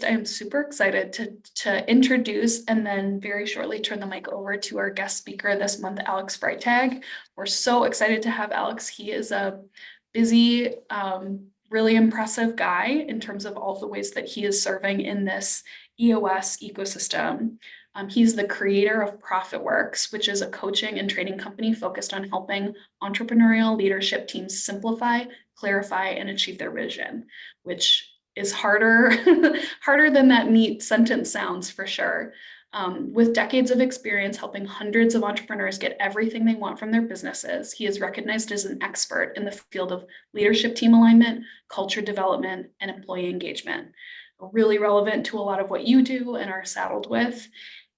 I am super excited to introduce and then very shortly turn the mic over to our guest speaker this month, Alex Freytag. We're so excited to have Alex. He is a busy, really impressive guy in terms of all the ways that he is serving in this EOS ecosystem. He's the creator of ProfitWorks, which is a coaching and training company focused on helping entrepreneurial leadership teams simplify, clarify, and achieve their vision, which is harder than that neat sentence sounds for sure. With decades of experience helping hundreds of entrepreneurs get everything they want from their businesses, he is recognized as an expert in the field of leadership team alignment, culture development, and employee engagement. Really relevant to a lot of what you do and are saddled with.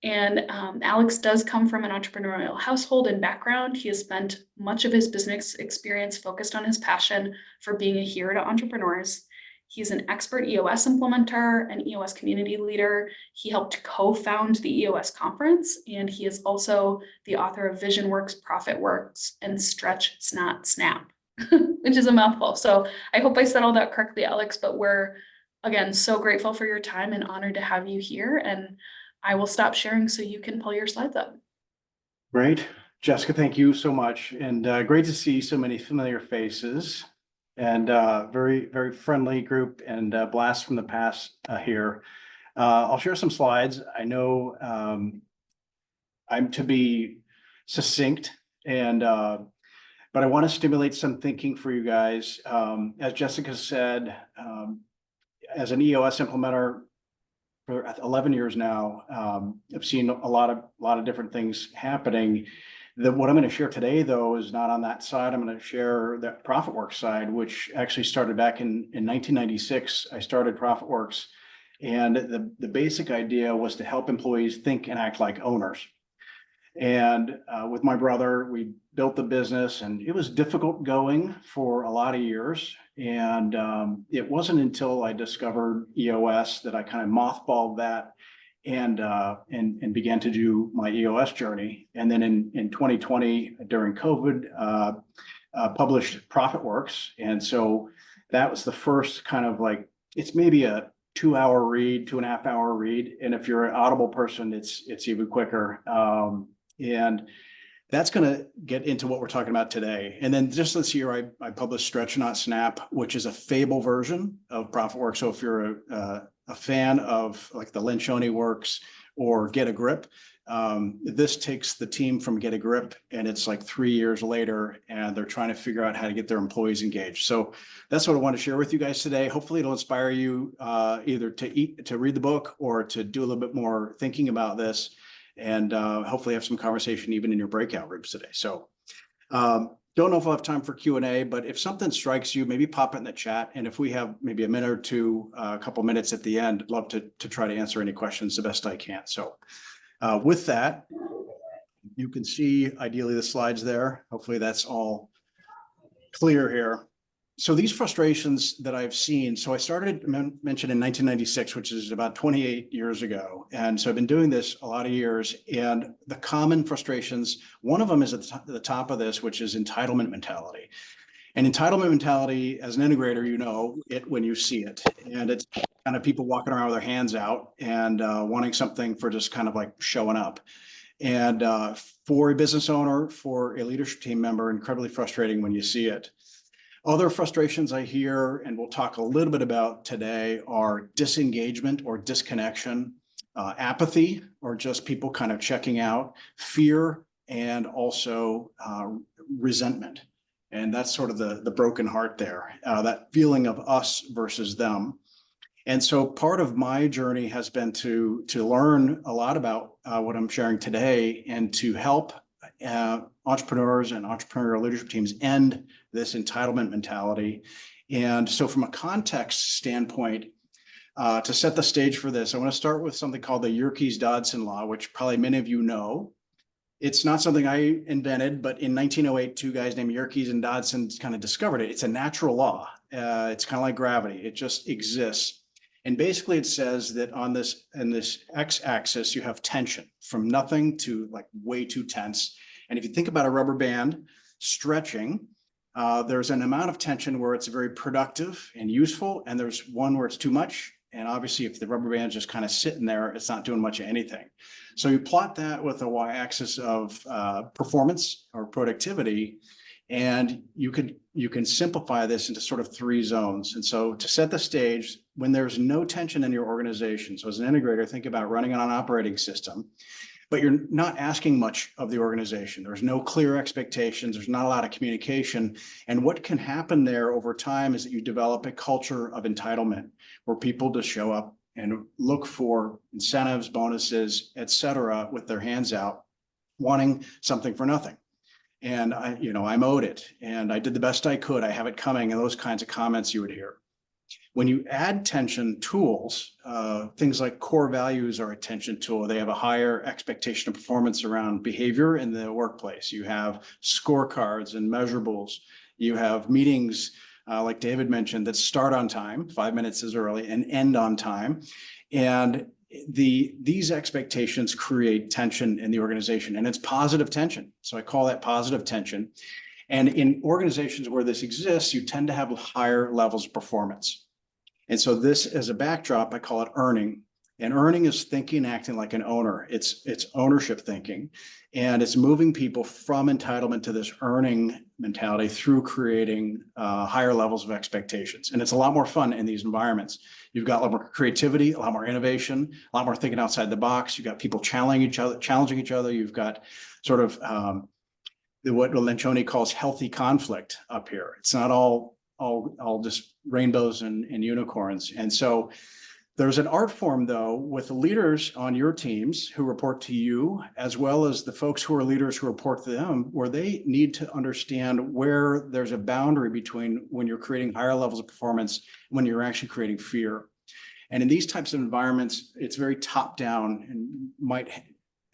And Alex does come from an entrepreneurial household and background. He has spent much of his business experience focused on his passion for being a hero to entrepreneurs. He's an expert EOS implementer and EOS community leader. He helped co-found the EOS conference, and he is also the author of VisionWorks, ProfitWorks, and Stretch, Snot, Snap, which is a mouthful. So I hope I said all that correctly, Alex, but we're, again, so grateful for your time and honored to have you here. And I will stop sharing so you can pull your slides up. Great. Jessica, thank you so much. And great to see so many familiar faces and very, very friendly group and blast from the past here. I'll share some slides. I know I'm to be succinct and but I want to stimulate some thinking for you guys. As Jessica said, as an EOS implementer, for 11 years now, I've seen a lot of different things happening. What I'm going to share today, though, is not on that side. I'm going to share that ProfitWorks side, which actually started back in 1996. I started ProfitWorks, and the basic idea was to help employees think and act like owners. And with my brother, we built the business, and it was difficult going for a lot of years. And it wasn't until I discovered EOS that I kind of mothballed that and began to do my EOS journey. And then in 2020, during COVID, published ProfitWorks. And so that was the first kind of like, it's maybe a 2-hour read, 2.5-hour read. And if you're an Audible person, it's even quicker. And that's going to get into what we're talking about today. And then just this year, I published Stretch, Not Snap, which is a fable version of ProfitWorks. So if you're a fan of like the Lencioni works or Get a Grip, this takes the team from Get a Grip, and it's like 3 years later, and they're trying to figure out how to get their employees engaged. So that's what I want to share with you guys today. Hopefully it'll inspire you either to read the book or to do a little bit more thinking about this, and hopefully have some conversation even in your breakout rooms today. So don't know if I'll have time for Q&A, but if something strikes you, maybe pop it in the chat. And if we have maybe a minute or two, a couple minutes at the end, I'd love to try to answer any questions the best I can. So with that, you can see ideally the slides there. Hopefully that's all clear here. So these frustrations that I've seen, so I started mentioned in 1996, which is about 28 years ago. And so I've been doing this a lot of years, and the common frustrations, one of them is at the top of this, which is entitlement mentality. And entitlement mentality, as an integrator, you know it when you see it. And it's kind of people walking around with their hands out and wanting something for just kind of like showing up. And for a business owner, for a leadership team member, incredibly frustrating when you see it. Other frustrations I hear, and we'll talk a little bit about today, are disengagement or disconnection, apathy, or just people kind of checking out, fear, and also resentment. And that's sort of the broken heart there, that feeling of us versus them. And so part of my journey has been to learn a lot about what I'm sharing today and to help entrepreneurs and entrepreneurial leadership teams end this entitlement mentality. And so from a context standpoint, to set the stage for this, I want to start with something called the Yerkes-Dodson law, which probably many of you know. It's not something I invented, but in 1908, two guys named Yerkes and Dodson kind of discovered it. It's a natural law. It's kind of like gravity. It just exists. And basically it says that on this x-axis, you have tension from nothing to like way too tense. And if you think about a rubber band stretching, there's an amount of tension where it's very productive and useful, and there's one where it's too much And obviously, if the rubber band's just kind of sitting there, it's not doing much of anything. So you plot that with a y-axis of performance or productivity, and you can simplify this into sort of 3 zones. And so to set the stage, when there's no tension in your organization, so as an integrator, think about running on an operating system, but you're not asking much of the organization. There's no clear expectations. There's not a lot of communication. And what can happen there over time is that you develop a culture of entitlement where people just show up and look for incentives, bonuses, et cetera, with their hands out, wanting something for nothing. And I'm owed it, and I did the best I could. I have it coming, and those kinds of comments you would hear. When you add tension tools, things like core values are a tension tool. They have a higher expectation of performance around behavior in the workplace. You have scorecards and measurables. You have meetings, like David mentioned, that start on time, 5 minutes is early, and end on time. And these expectations create tension in the organization, and it's positive tension. So I call that positive tension. And in organizations where this exists, you tend to have higher levels of performance. And so this, as a backdrop, I call it earning. And earning is thinking, acting like an owner. It's ownership thinking. And it's moving people from entitlement to this earning mentality through creating higher levels of expectations. And it's a lot more fun in these environments. You've got a lot more creativity, a lot more innovation, a lot more thinking outside the box. You've got people challenging each other. You've got sort of what Lencioni calls healthy conflict up here. It's not all just rainbows and unicorns. And so there's an art form, though, with the leaders on your teams who report to you, as well as the folks who are leaders who report to them, where they need to understand where there's a boundary between when you're creating higher levels of performance and when you're actually creating fear. And in these types of environments, it's very top down, and might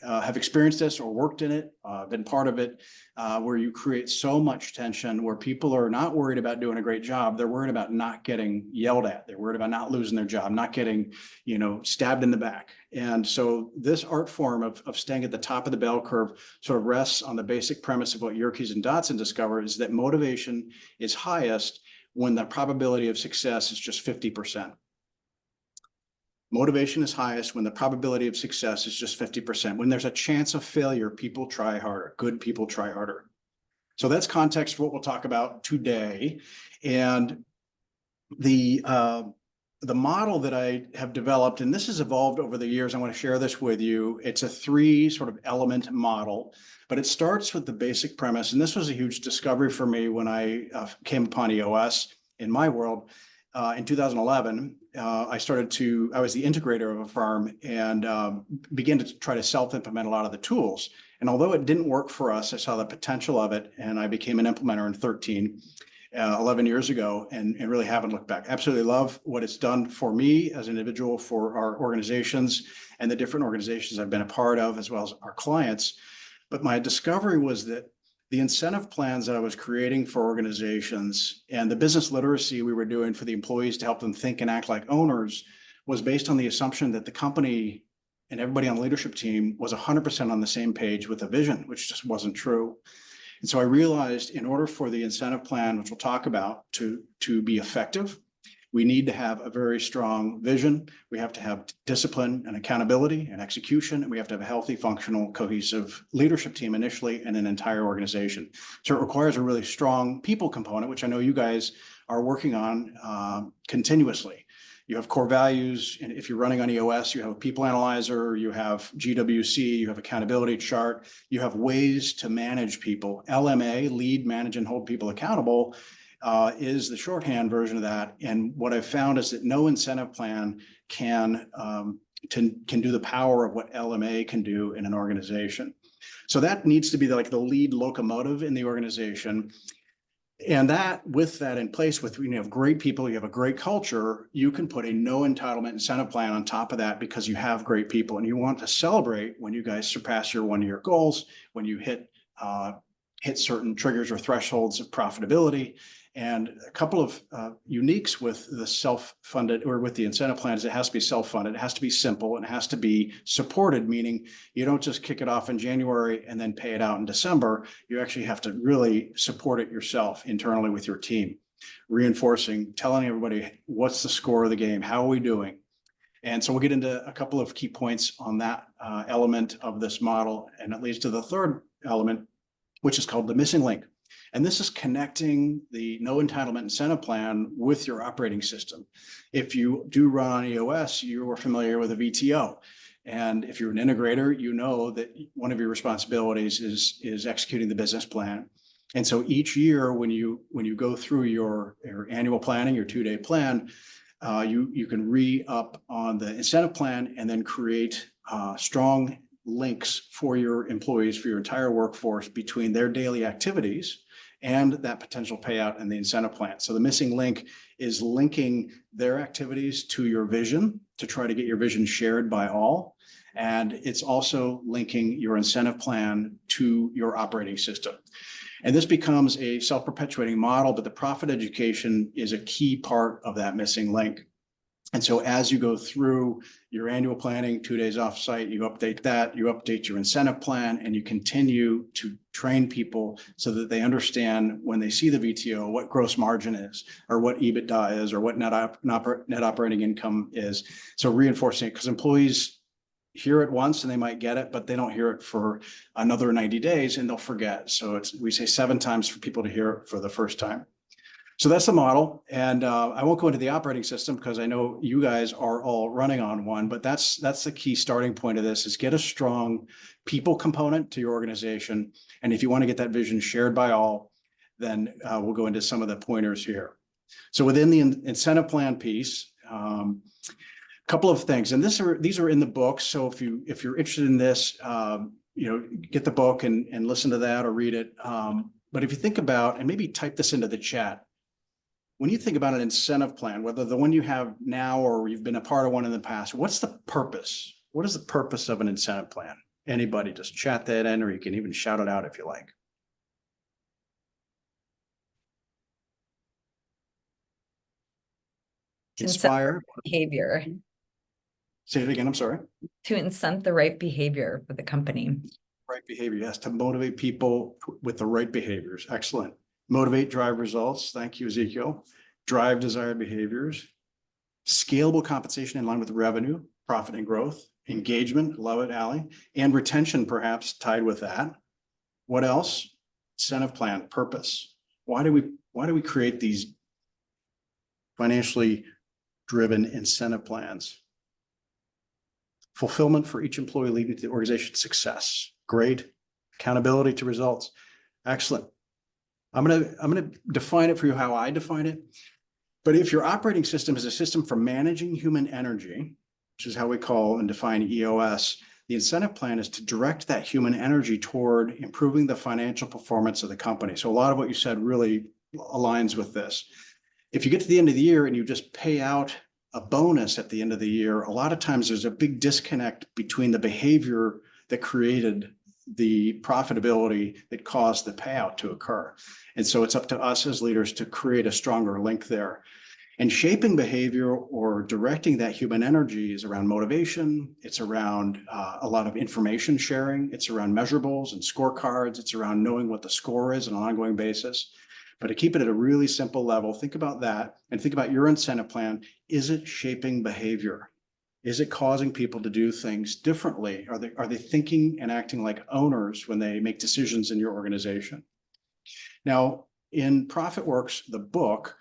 have experienced this or worked in it, been part of it, where you create so much tension where people are not worried about doing a great job. They're worried about not getting yelled at. They're worried about not losing their job, not getting, stabbed in the back. And so this art form of staying at the top of the bell curve sort of rests on the basic premise of what Yerkes and Dotson discovered, is that motivation is highest when the probability of success is just 50%. Motivation is highest when the probability of success is just 50%. When there's a chance of failure, people try harder. Good people try harder. So that's context for what we'll talk about today. And the model that I have developed, and this has evolved over the years, I want to share this with you. It's a 3 sort of element model, but it starts with the basic premise. And this was a huge discovery for me when I came upon EOS in my world. In 2011, I was the integrator of a firm, and began to try to self-implement a lot of the tools. And although it didn't work for us, I saw the potential of it, and I became an implementer in 11 years ago, and really haven't looked back. Absolutely love what it's done for me as an individual, for our organizations and the different organizations I've been a part of, as well as our clients. But my discovery was that the incentive plans that I was creating for organizations and the business literacy we were doing for the employees to help them think and act like owners was based on the assumption that the company and everybody on the leadership team was 100% on the same page with a vision, which just wasn't true. And so I realized, in order for the incentive plan, which we'll talk about, to be effective, we need to have a very strong vision. We have to have discipline and accountability and execution, and we have to have a healthy, functional, cohesive leadership team initially, and an entire organization. So it requires a really strong people component, which I know you guys are working on continuously. You have core values, and if you're running on EOS, you have a people analyzer, you have GWC, you have accountability chart, you have ways to manage people. LMA, lead, manage, and hold people accountable, is the shorthand version of that. And what I've found is that no incentive plan can do the power of what LMA can do in an organization. So that needs to be the lead locomotive in the organization. And with that in place, with you have great people, you have a great culture, you can put a no entitlement incentive plan on top of that, because you have great people, and you want to celebrate when you guys surpass your 1-year goals, when you hit certain triggers or thresholds of profitability. And a couple of uniques with the self-funded, or with the incentive plan, is it has to be self-funded, it has to be simple, and it has to be supported, meaning you don't just kick it off in January and then pay it out in December. You actually have to really support it yourself internally with your team, reinforcing, telling everybody what's the score of the game, how are we doing, And so we'll get into a couple of key points on that element of this model. And it leads to the third element, which is called the missing link. And this is connecting the no entitlement incentive plan with your operating system. If you do run on EOS, you are familiar with a VTO. And if you're an integrator, you know that one of your responsibilities is executing the business plan. And so each year when you go through your annual planning, your 2-day plan, you can re-up on the incentive plan and then create strong links for your employees, for your entire workforce between their daily activities and that potential payout and the incentive plan. So the missing link is linking their activities to your vision to try to get your vision shared by all. And it's also linking your incentive plan to your operating system. And this becomes a self-perpetuating model, but the profit education is a key part of that missing link. And so as you go through your annual planning, 2 days off site, you update that, you update your incentive plan, and you continue to train people so that they understand when they see the VTO, what gross margin is, or what EBITDA is, or what net operating income is. So reinforcing it, because employees hear it once and they might get it, but they don't hear it for another 90 days and they'll forget. So we say 7 times for people to hear it for the first time. So that's the model. And I won't go into the operating system because I know you guys are all running on one, but that's the key starting point of this is get a strong people component to your organization. And if you want to get that vision shared by all, then we'll go into some of the pointers here. So within the incentive plan piece, couple of things, and these are in the book. So if you're interested in this, get the book and listen to that or read it. But if you think about, and maybe type this into the chat, when you think about an incentive plan, whether the one you have now or you've been a part of one in the past, what's the purpose? What is the purpose of an incentive plan? Anybody, just chat that in, or you can even shout it out if you like. Inspire. Behavior. Say it again, I'm sorry. To incent the right behavior for the company. Right behavior, yes, to motivate people with the right behaviors. Excellent. Motivate, drive results. Thank you, Ezekiel. Drive desired behaviors. Scalable compensation in line with revenue, profit and growth. Engagement, love it, Allie. And retention, perhaps tied with that. What else? Incentive plan, purpose. Why do we create these financially driven incentive plans? Fulfillment for each employee leading to the organization's success. Great. Accountability to results. Excellent. I'm gonna define it for you how I define it. But if your operating system is a system for managing human energy, which is how we call and define EOS, the incentive plan is to direct that human energy toward improving the financial performance of the company. So a lot of what you said really aligns with this. If you get to the end of the year and you just pay out a bonus at the end of the year, a lot of times there's a big disconnect between the behavior that created the profitability that caused the payout to occur. And so it's up to us as leaders to create a stronger link there. And shaping behavior or directing that human energy is around motivation. It's around a lot of information sharing. It's around measurables and scorecards. It's around knowing what the score is on an ongoing basis. But to keep it at a really simple level, think about that and think about your incentive plan. Is it shaping behavior? Is it causing people to do things differently? Are they thinking and acting like owners when they make decisions in your organization? Now, in ProfitWorks, the book,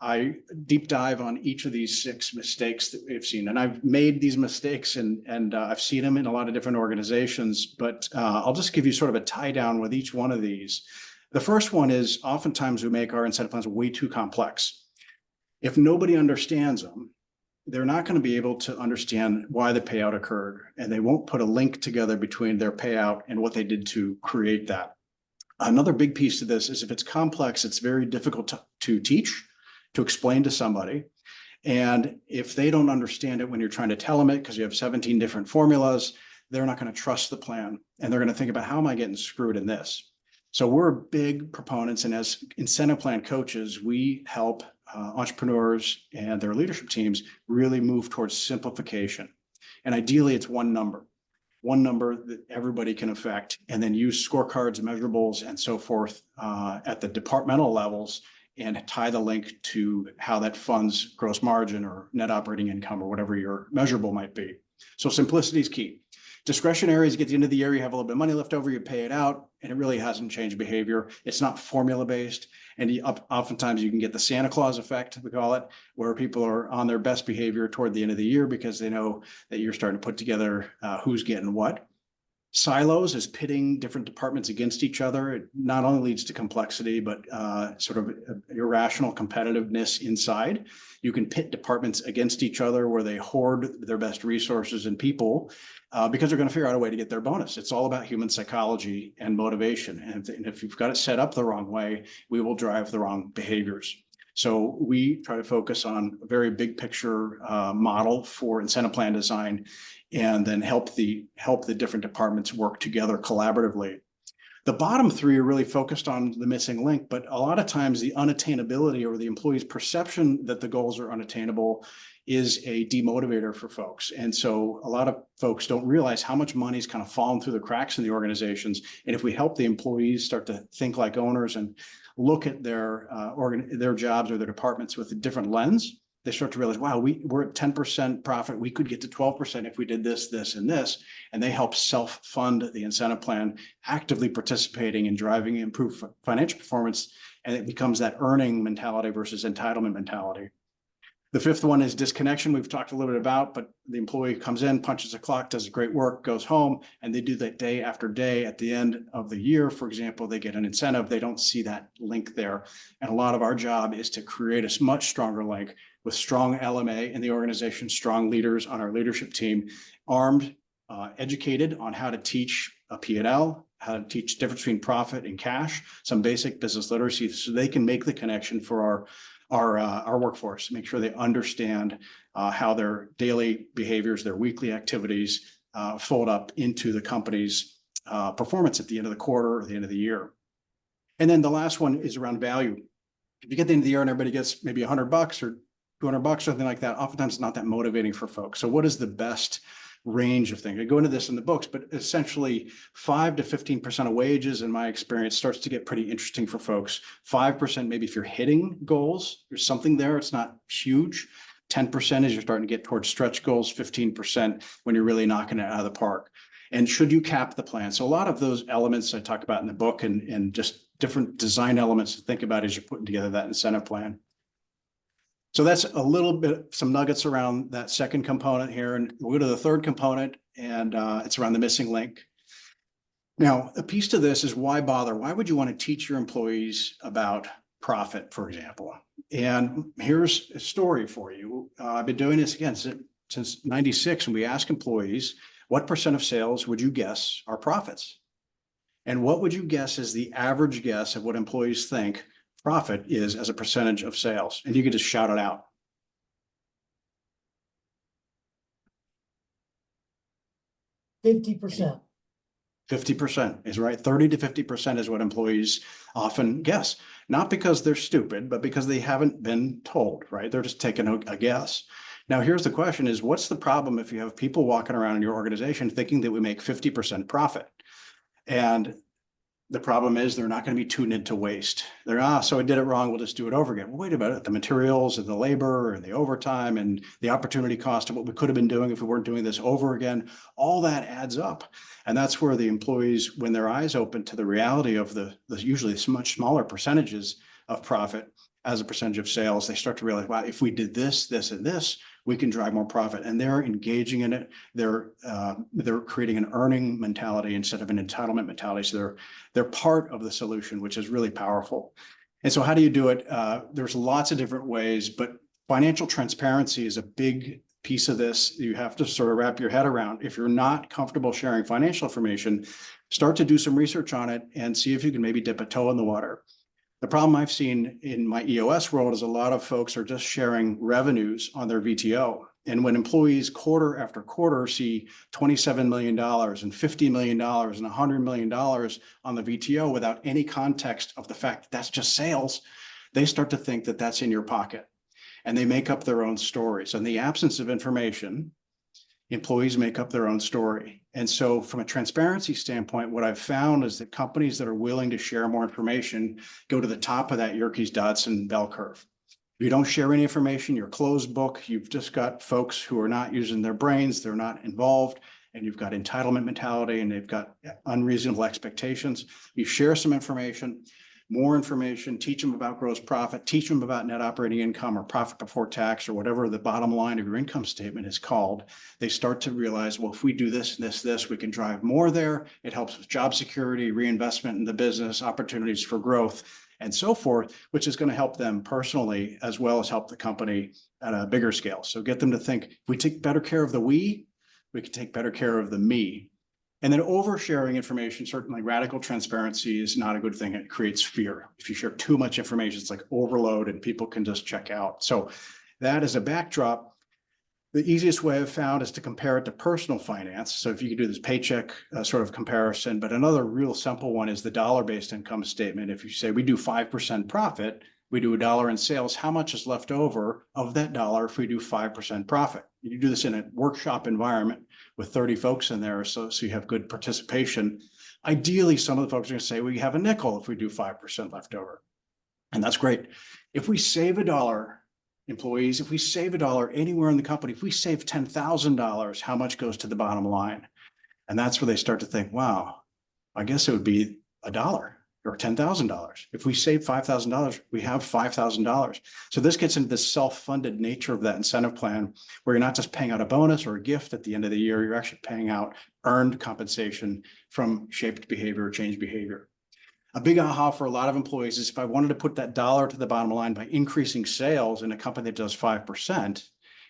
I deep dive on each of these 6 mistakes that we've seen. And I've made these mistakes and I've seen them in a lot of different organizations, but I'll just give you sort of a tie down with each one of these. The first one is oftentimes we make our incentive plans way too complex. If nobody understands them, they're not going to be able to understand why the payout occurred, and they won't put a link together between their payout and what they did to create that. Another big piece to this is if it's complex, it's very difficult to teach, to explain to somebody. And if they don't understand it when you're trying to tell them it, because you have 17 different formulas, they're not going to trust the plan. And they're going to think about, how am I getting screwed in this? So we're big proponents, and as incentive plan coaches, we help entrepreneurs and their leadership teams really move towards simplification. And ideally, it's one number that everybody can affect, and then use scorecards, measurables, and so forth at the departmental levels and tie the link to how that funds gross margin or net operating income or whatever your measurable might be. So simplicity is key. Discretionary is, get the end of the year, you have a little bit of money left over, you pay it out, and it really hasn't changed behavior. It's not formula based. And oftentimes you can get the Santa Claus effect, we call it, where people are on their best behavior toward the end of the year because they know that you're starting to put together who's getting what. Silos is pitting different departments against each other. It not only leads to complexity, but sort of irrational competitiveness inside. You can pit departments against each other where they hoard their best resources and people because they're going to figure out a way to get their bonus. It's all about human psychology and motivation. And if you've got it set up the wrong way, we will drive the wrong behaviors. So we try to focus on a very big picture model for incentive plan design, and then help the different departments work together collaboratively. The bottom three are really focused on the missing link, but a lot of times the unattainability or the employee's perception that the goals are unattainable is a demotivator for folks. And so a lot of folks don't realize how much money's kind of fallen through the cracks in the organizations. And if we help the employees start to think like owners and look at their jobs or their departments with a different lens, they start to realize, wow, we're at 10% profit. We could get to 12% if we did this, this, and this. And they help self-fund the incentive plan, actively participating and driving improved financial performance. And it becomes that earning mentality versus entitlement mentality. The fifth one is disconnection. We've talked a little bit about, but the employee comes in, punches a clock, does great work, goes home, and they do that day after day. At the end of the year, for example, they get an incentive. They don't see that link there. And a lot of our job is to create a much stronger link with strong LMA in the organization, strong leaders on our leadership team, armed, educated on how to teach a P&L, how to teach the difference between profit and cash, some basic business literacy, so they can make the connection for our workforce, make sure they understand how their daily behaviors, their weekly activities fold up into the company's performance at the end of the quarter or the end of the year. And then the last one is around value. If you get the end of the year and everybody gets maybe $100 or $200, something like that, oftentimes it's not that motivating for folks. So what is the best range of things? I go into this in the books, but essentially 5 to 15% of wages, in my experience, starts to get pretty interesting for folks. 5%, maybe if you're hitting goals, there's something there. It's not huge. 10% is you're starting to get towards stretch goals. 15% when you're really knocking it out of the park. And should you cap the plan? So a lot of those elements I talk about in the book and just different design elements to think about as you're putting together that incentive plan. So that's a little bit, some nuggets around that second component here. And we'll go to the third component, and it's around the missing link. Now, a piece to this is why bother? Why would you want to teach your employees about profit, for example? And here's a story for you. I've been doing this again since 96, and we ask employees, what percent of sales would you guess are profits? And what would you guess is the average guess of what employees think profit is as a percentage of sales? And you can just shout it out. 50%. 50% is right. 30 to 50% is what employees often guess, not because they're stupid, but because they haven't been told, right? They're just taking a guess. Now, here's the question is, what's the problem if you have people walking around in your organization thinking that we make 50% profit? And the problem is they're not going to be tuned into waste. They're, so I did it wrong, we'll just do it over again. Well, wait a minute, the materials and the labor and the overtime and the opportunity cost of what we could have been doing if we weren't doing this over again, all that adds up. And that's where the employees, when their eyes open to the reality of the usually much smaller percentages of profit as a percentage of sales, they start to realize, wow, if we did this, this, and this, we can drive more profit. And they're engaging in it. They're creating an earning mentality instead of an entitlement mentality. So they're part of the solution, which is really powerful. And so how do you do it? There's lots of different ways, but financial transparency is a big piece of this. You have to sort of wrap your head around. If you're not comfortable sharing financial information, start to do some research on it and see if you can maybe dip a toe in the water. The problem I've seen in my EOS world is a lot of folks are just sharing revenues on their VTO. And when employees quarter after quarter see $27 million and $50 million and $100 million on the VTO without any context of the fact that that's just sales, they start to think that that's in your pocket and they make up their own stories. In the absence of information, employees make up their own story. And so from a transparency standpoint, what I've found is that companies that are willing to share more information go to the top of that Yerkes Dodson bell curve. If you don't share any information, you're closed book, you've just got folks who are not using their brains, they're not involved, and you've got entitlement mentality and they've got unreasonable expectations. You share some information, more information, teach them about gross profit, teach them about net operating income or profit before tax or whatever the bottom line of your income statement is called. They start to realize, well, if we do this, this, we can drive more there. It helps with job security, reinvestment in the business, opportunities for growth, and so forth, which is going to help them personally as well as help the company at a bigger scale. So get them to think, if we take better care of the we can take better care of the me. And then oversharing information, certainly radical transparency is not a good thing. It creates fear. If you share too much information, it's like overload and people can just check out. So that is a backdrop. The easiest way I've found is to compare it to personal finance. So if you could do this paycheck sort of comparison, but another real simple one is the dollar-based income statement. If you say we do 5% profit, we do $1 in sales, how much is left over of that dollar if we do 5% profit? You do this in a workshop environment with 30 folks in there, so you have good participation. Ideally, some of the folks are going to say, we have a nickel if we do 5% left over. And that's great. If we save $1, employees, if we save $1 anywhere in the company, if we save $10,000, how much goes to the bottom line? And that's where they start to think, wow, I guess it would be $1 or $10,000. If we save $5,000, we have $5,000. So this gets into the self-funded nature of that incentive plan, where you're not just paying out a bonus or a gift at the end of the year, you're actually paying out earned compensation from shaped behavior or changed behavior. A big aha for a lot of employees is if I wanted to put that dollar to the bottom line by increasing sales in a company that does 5%,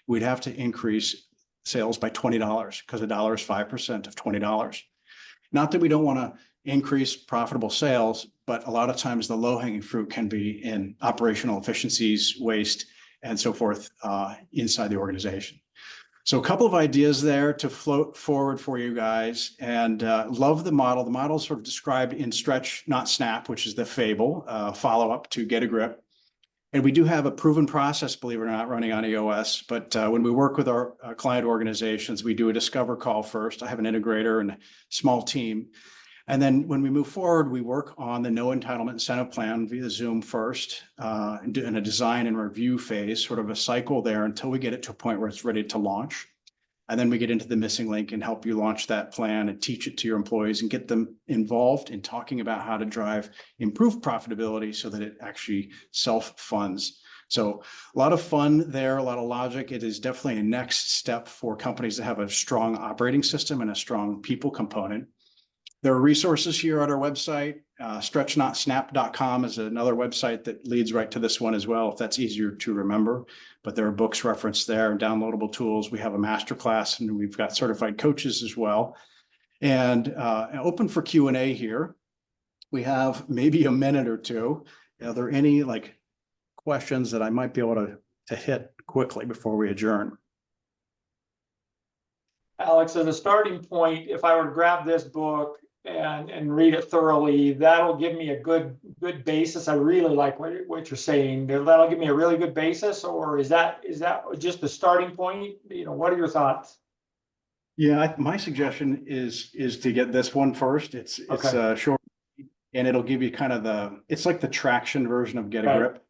we'd have to increase sales by $20 because $1 is 5% of $20. Not that we don't want to increase profitable sales, but a lot of times the low-hanging fruit can be in operational efficiencies, waste, and so forth inside the organization. So a couple of ideas there to float forward for you guys, and love the model. The model is sort of described in Stretch, Not Snap, which is the fable follow-up to Get a Grip. And we do have a proven process, believe it or not, running on EOS. But when we work with our client organizations, we do a discover call first. I have an integrator and a small team. And then when we move forward, we work on the no entitlement incentive plan via Zoom first, in a design and review phase, sort of a cycle there until we get it to a point where it's ready to launch. And then we get into the missing link and help you launch that plan and teach it to your employees and get them involved in talking about how to drive improved profitability so that it actually self-funds. So a lot of fun there, a lot of logic. It is definitely a next step for companies that have a strong operating system and a strong people component. There are resources here at our website. Stretchnotsnap.com is another website that leads right to this one as well, if that's easier to remember. But there are books referenced there, downloadable tools. We have a masterclass, and we've got certified coaches as well. And open for Q&A here. We have maybe a minute or two. Are there any questions that I might be able to hit quickly before we adjourn? Alex, as a starting point, if I were to grab this book and read it thoroughly, that'll give me a good basis. I really like what you're saying. That'll give me a really good basis, or is that just the starting point? What are your thoughts? Yeah, my suggestion is to get this one first. It's short, and it'll give you kind of it's like the traction version of Get a Grip.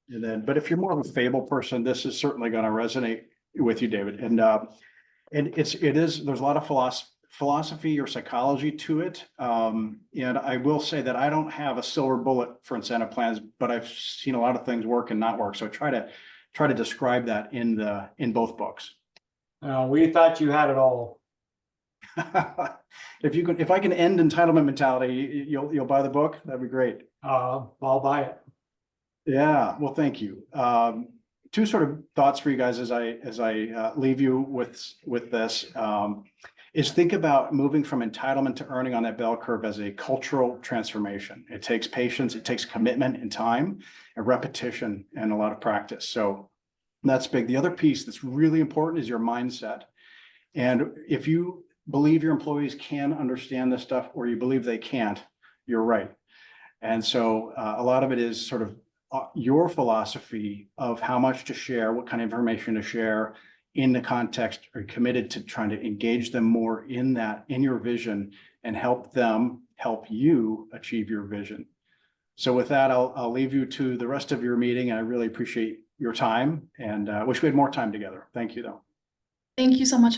And then, but if you're more of a fable person, this is certainly going to resonate with you, David. And there's a lot of philosophy or psychology to it. And I will say that I don't have a silver bullet for incentive plans, but I've seen a lot of things work and not work. So try to describe that in both books. We thought you had it all. If I can end entitlement mentality, you'll buy the book. That'd be great. I'll buy it. Yeah. Well, thank you. Two sort of thoughts for you guys as I leave you with this is think about moving from entitlement to earning on that bell curve as a cultural transformation. It takes patience, it takes commitment and time and repetition and a lot of practice. So that's big. The other piece that's really important is your mindset. And if you believe your employees can understand this stuff or you believe they can't, you're right. And so a lot of it is sort of your philosophy of how much to share, what kind of information to share, in the context, are committed to trying to engage them more in that, in your vision, and help them help you achieve your vision. So with that, I'll leave you to the rest of your meeting. I really appreciate your time and wish we had more time together. Thank you, though. Thank you so much,